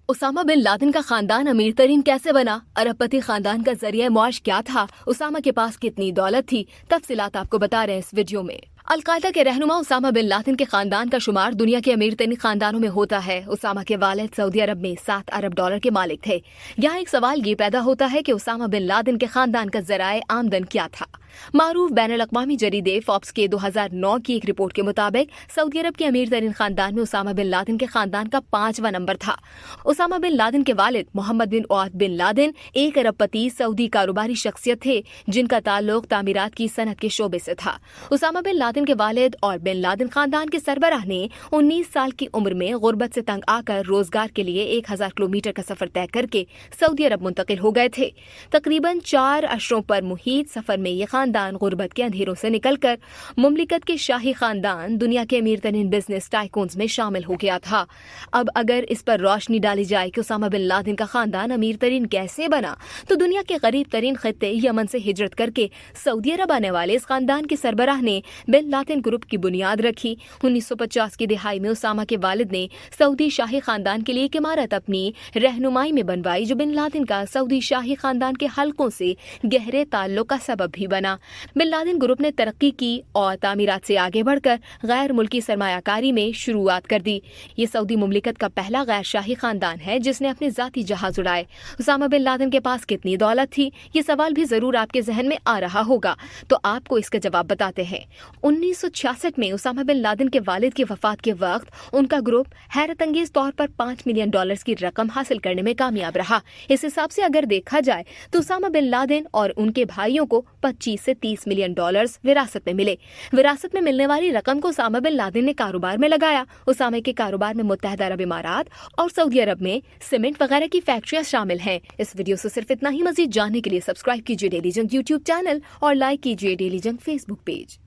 Usama bin Laden का खानदान अमीर तरीन कैसे बना? अरबपति खानदान का जरिया मुआश क्या था? उसामा के पास कितनी दौलत थी? तफसीलात आपको बता रहे हैं इस वीडियो में। अलकायदा के रहनुमा उसामा बिन लादेन के खानदान का शुमार दुनिया के अमीर तरीन खानदानों में होता है। उसामा के वालिद सऊदी अरब में 7 अरब डॉलर के मालिक थे। यहाँ एक सवाल ये पैदा होता है कि उसामा बिन लादेन के खानदान का जराए आमदन क्या था? मारूफ बैनुल अक़वामी जरीदे फॉर्ब्स के 2009 की एक रिपोर्ट के मुताबिक सऊदी अरब के अमीर तरीन खानदान में उसामा बिन लादेन के खानदान का 5वां नंबर था। उसामा बिन लादेन के वालिद मोहम्मद बिन औद बिन लादेन एक अरबपति सऊदी कारोबारी शख्सियत थे जिनका ताल्लुक तामीरात की सनत के शोबे से था। उसामा बिन लादेन के वालिद और बिन लादेन खानदान के सरबराह ने 19 साल की उम्र में गुर्बत से तंग आकर रोजगार के लिए 1000 किलोमीटर का सफर तय करके सऊदी अरब मुंतकिल हो गए थे। तकरीबन 4 अशरों पर मुहित सफर में ये खानदान गुर्बत के अंधेरों से निकलकर मुमलिकत के शाही खानदान दुनिया के अमीर तरीन बिजनेस टाइकून्स में शामिल हो गया था। अब अगर इस पर रोशनी डाली जाए कि उसामा बिन लादेन का खानदान अमीर तरीन कैसे बना, तो दुनिया के गरीब तरीन खित्ते यमन से हिजरत करके सऊदी अरब आने वाले इस खानदान के सरबराह ने बिन लादेन ग्रुप की बुनियाद रखी। 1950 की दिहाई में उसामा के वालिद ने सऊदी शाही खानदान के लिए एक इमारत अपनी रहनुमाई में बनवाई, जो बिन लादेन का सऊदी शाही खानदान के हलकों से गहरे ताल्लुक का सबब भी बना। बिन लादेन ग्रुप ने तरक्की की और तामीरात से आगे बढ़कर गैर मुल्की सरमायाकारी में शुरुआत कर दी। ये सऊदी मुमलिकत का पहला गैर शाही खानदान है जिसने अपने जाती जहाज उड़ाए। उसामा बिन लादेन के पास कितनी दौलत थी, ये सवाल भी जरूर आपके जहन में आ रहा होगा, तो आपको इसका जवाब बताते हैं। 1966 में उसामा बिन लादेन के वालिद की वफात के वक्त उनका ग्रुप हैरत अंगेज तौर पर $5 मिलियन की रकम हासिल करने में कामयाब रहा। इस हिसाब से अगर देखा जाए तो उसामा बिन लादेन और उनके भाइयों को 25 से 30 मिलियन डॉलर्स विरासत में मिले। विरासत में मिलने वाली रकम को उसामा बिन लादेन ने कारोबार में लगाया। उसामा के कारोबार में मुत्तहदा अरब इमारात और सऊदी अरब में सीमेंट वगैरह की फैक्ट्रियां शामिल हैं। इस वीडियो से सिर्फ इतना ही। मजीद जानने के लिए सब्सक्राइब कीजिए डेली जंग यूट्यूब चैनल और लाइक कीजिए डेली जंग फेसबुक पेज।